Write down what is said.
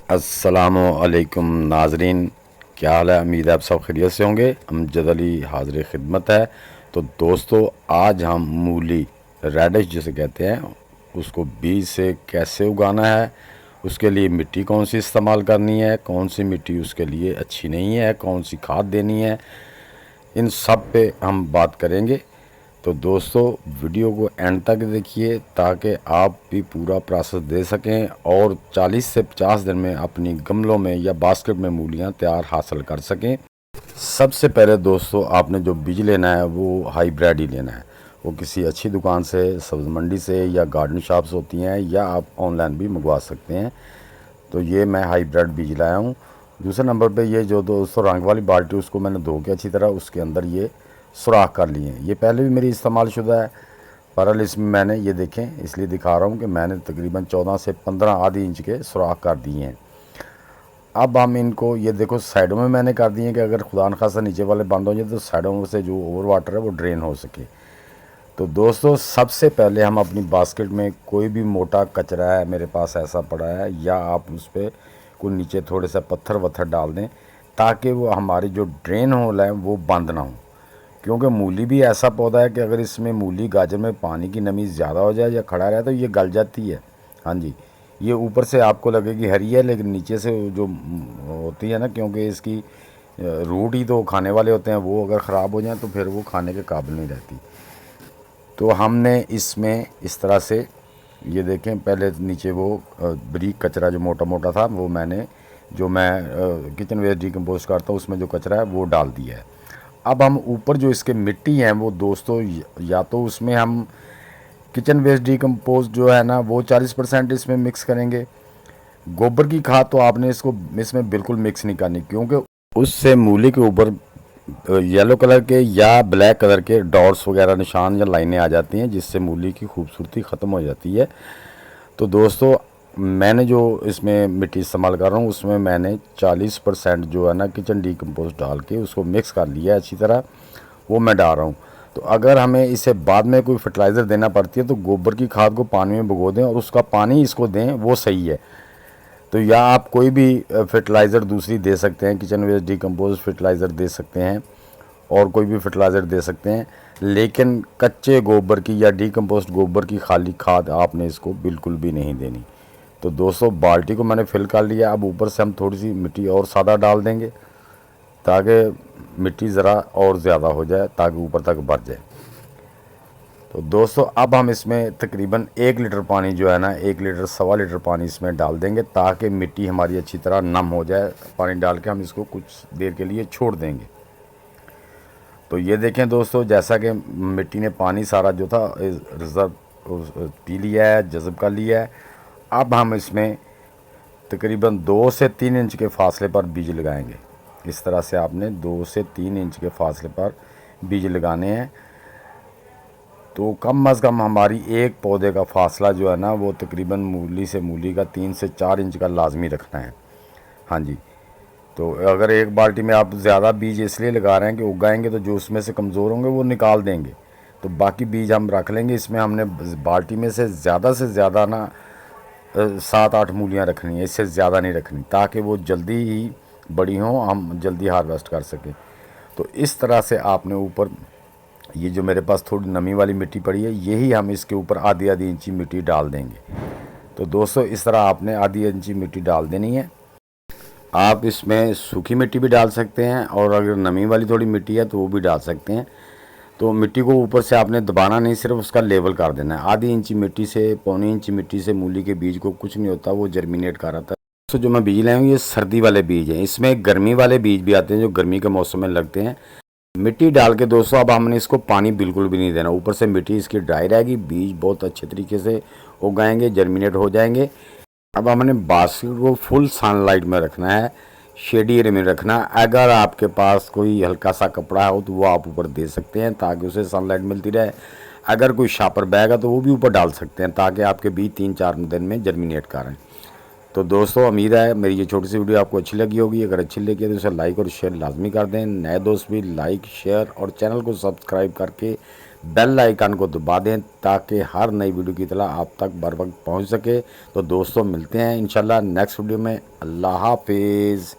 अस्सलामुअलैकुम नाजरीन, क्या हाल है। उम्मीद है आप सब खैरियत से होंगे। अमजद अली हाज़िर खिदमत है। तो दोस्तों, आज हम मूली रेडिश जिसे कहते हैं उसको बीज से कैसे उगाना है, उसके लिए मिट्टी कौन सी इस्तेमाल करनी है, कौन सी मिट्टी उसके लिए अच्छी नहीं है, कौन सी खाद देनी है, इन सब पे हम बात करेंगे। तो दोस्तों, वीडियो को एंड तक देखिए ताकि आप भी पूरा प्रोसेस दे सकें और 40 से 50 दिन में अपनी गमलों में या बास्केट में मूलियां तैयार हासिल कर सकें। सबसे पहले दोस्तों, आपने जो बीज लेना है वो हाईब्रिड ही लेना है। वो किसी अच्छी दुकान से, सब्ज़ मंडी से या गार्डन शॉप्स होती हैं, या आप ऑनलाइन भी मंगवा सकते हैं। तो ये मैं हाईब्रिड बीज लाया हूँ। दूसरे नंबर पे ये जो दोस्तों रंग वाली बाल्टी, उसको मैंने धो के अच्छी तरह उसके अंदर ये सुराख कर लिए हैं। ये पहले भी मेरी इस्तेमाल शुदा है, पर इसमें मैंने ये देखें इसलिए दिखा रहा हूँ कि मैंने तकरीबन 14 से 15 आधी इंच के सुराख कर दिए हैं। अब हम इनको ये देखो साइडों में मैंने कर दिए कि अगर खुदा न खासा नीचे वाले बंद हो जाए तो साइडों से जो ओवर वाटर है वो ड्रेन हो सके। तो दोस्तों, सबसे पहले हम अपनी बास्केट में कोई भी मोटा कचरा है, मेरे पास ऐसा पड़ा है, या आप उस पर कोई नीचे थोड़े सा पत्थर वत्थर डाल दें ताकि वो हमारी जो ड्रेन होल है वो बंद ना हो। क्योंकि मूली भी ऐसा पौधा है कि अगर इसमें मूली गाजर में पानी की नमी ज़्यादा हो जाए या खड़ा रहे तो ये गल जाती है। हाँ जी, ये ऊपर से आपको लगेगी हरी है, लेकिन नीचे से जो होती है ना, क्योंकि इसकी रूट ही तो खाने वाले होते हैं, वो अगर ख़राब हो जाए तो फिर वो खाने के काबिल नहीं रहती। तो हमने इसमें इस तरह से ये देखें, पहले नीचे वो ब्रीक कचरा जो मोटा मोटा था वो मैंने, जो मैं किचन वेस्ट डिकम्पोज करता हूँ उसमें जो कचरा है वो डाल दिया है। अब हम ऊपर जो इसके मिट्टी हैं वो दोस्तों, या तो उसमें हम किचन वेस्ट डिकम्पोज जो है ना वो 40% इसमें मिक्स करेंगे। गोबर की खाद तो आपने इसमें बिल्कुल मिक्स नहीं करनी, क्योंकि उससे मूली के ऊपर येलो कलर के या ब्लैक कलर के डॉट्स वगैरह निशान या लाइनें आ जाती हैं, जिससे मूली की खूबसूरती ख़त्म हो जाती है। तो दोस्तों, मैंने जो इसमें मिट्टी इस्तेमाल कर रहा हूँ उसमें मैंने 40% जो है ना किचन डिकम्पोस्ट डाल के उसको मिक्स कर लिया है अच्छी तरह, वो मैं डाल रहा हूँ। तो अगर हमें इसे बाद में कोई फर्टिलाइज़र देना पड़ती है तो गोबर की खाद को पानी में भिगो दें और उसका पानी इसको दें, वो सही है। तो या आप कोई भी फर्टिलाइज़र दूसरी दे सकते हैं, किचन वेस्ट डिकम्पोज फर्टिलाइज़र दे सकते हैं और कोई भी फर्टिलाइज़र दे सकते हैं, लेकिन कच्चे गोबर की या डिकम्पोस्ट गोबर की खाली खाद आपने इसको बिल्कुल भी नहीं देनी। तो दोस्तों, बाल्टी को मैंने फिल कर लिया। अब ऊपर से हम थोड़ी सी मिट्टी और सादा डाल देंगे ताकि मिट्टी ज़रा और ज़्यादा हो जाए, ताकि ऊपर तक भर जाए। तो दोस्तों, अब हम इसमें तकरीबन 1 लीटर पानी जो है ना, 1 लीटर सवा लीटर पानी इसमें डाल देंगे ताकि मिट्टी हमारी अच्छी तरह नम हो जाए। पानी डाल के हम इसको कुछ देर के लिए छोड़ देंगे। तो ये देखें दोस्तों, जैसा कि मिट्टी ने पानी सारा जो था रिज़र्व पी लिया है, जज़ब कर लिया है। अब हम इसमें तकरीबन 2 से 3 इंच के फासले पर बीज लगाएंगे। इस तरह से आपने 2 से 3 इंच के फासले पर बीज लगाने हैं। तो कम अज़ कम हमारी एक पौधे का फासला जो है ना वो तकरीबन मूली से मूली का 3 से 4 इंच का लाजमी रखना है। हाँ जी, तो अगर एक बाल्टी में आप ज़्यादा बीज इसलिए लगा रहे हैं कि उगाएंगे तो जो उसमें से कमज़ोर होंगे वो निकाल देंगे, तो बाकी बीज हम रख लेंगे। इसमें हमने बाल्टी में से ज़्यादा ना 7-8 मूलियाँ रखनी है, इससे ज़्यादा नहीं रखनी, ताकि वो जल्दी ही बड़ी हों, हम जल्दी हार्वेस्ट कर सकें। तो इस तरह से आपने ऊपर ये जो मेरे पास थोड़ी नमी वाली मिट्टी पड़ी है, यही हम इसके ऊपर आधी आधी इंची मिट्टी डाल देंगे। तो दोस्तों, इस तरह आपने आधी इंची मिट्टी डाल देनी है। आप इसमें सूखी मिट्टी भी डाल सकते हैं और अगर नमी वाली थोड़ी मिट्टी है तो वो भी डाल सकते हैं। तो मिट्टी को ऊपर से आपने दबाना नहीं, सिर्फ उसका लेवल कर देना है। आधी इंची मिट्टी से, पौनी इंची मिट्टी से मूली के बीज को कुछ नहीं होता, वो जर्मिनेट कर आता है। तो जो मैं बीज लाया हूँ ये सर्दी वाले बीज हैं। इसमें गर्मी वाले बीज भी आते हैं जो गर्मी के मौसम में लगते हैं। मिट्टी डाल के दोस्तों, अब हमने इसको पानी बिल्कुल भी नहीं देना। ऊपर से मिट्टी इसकी ड्राई रहेगी, बीज बहुत अच्छे तरीके से उगाएंगे, जर्मिनेट हो जाएंगे। अब हमने बास्केट को फुल सनलाइट में रखना है, शेडी एरिया में रखना। अगर आपके पास कोई हल्का सा कपड़ा हो तो वो आप ऊपर दे सकते हैं ताकि उसे सनलाइट मिलती रहे। अगर कोई शापर बैग है तो वो भी ऊपर डाल सकते हैं ताकि आपके बीज 3-4 दिन में जर्मिनेट करें। तो दोस्तों, उम्मीद है मेरी ये छोटी सी वीडियो आपको अच्छी लगी होगी। अगर अच्छी लगी है तो इसे लाइक और शेयर लाजमी कर दें। नए दोस्त भी लाइक, शेयर और चैनल को सब्सक्राइब करके बेल आइकन को दबा दें ताकि हर नई वीडियो की इतला आप तक बर वक्त पहुँच सके। तो दोस्तों मिलते हैं इंशाल्लाह नेक्स्ट वीडियो में। अल्लाह हाफिज़।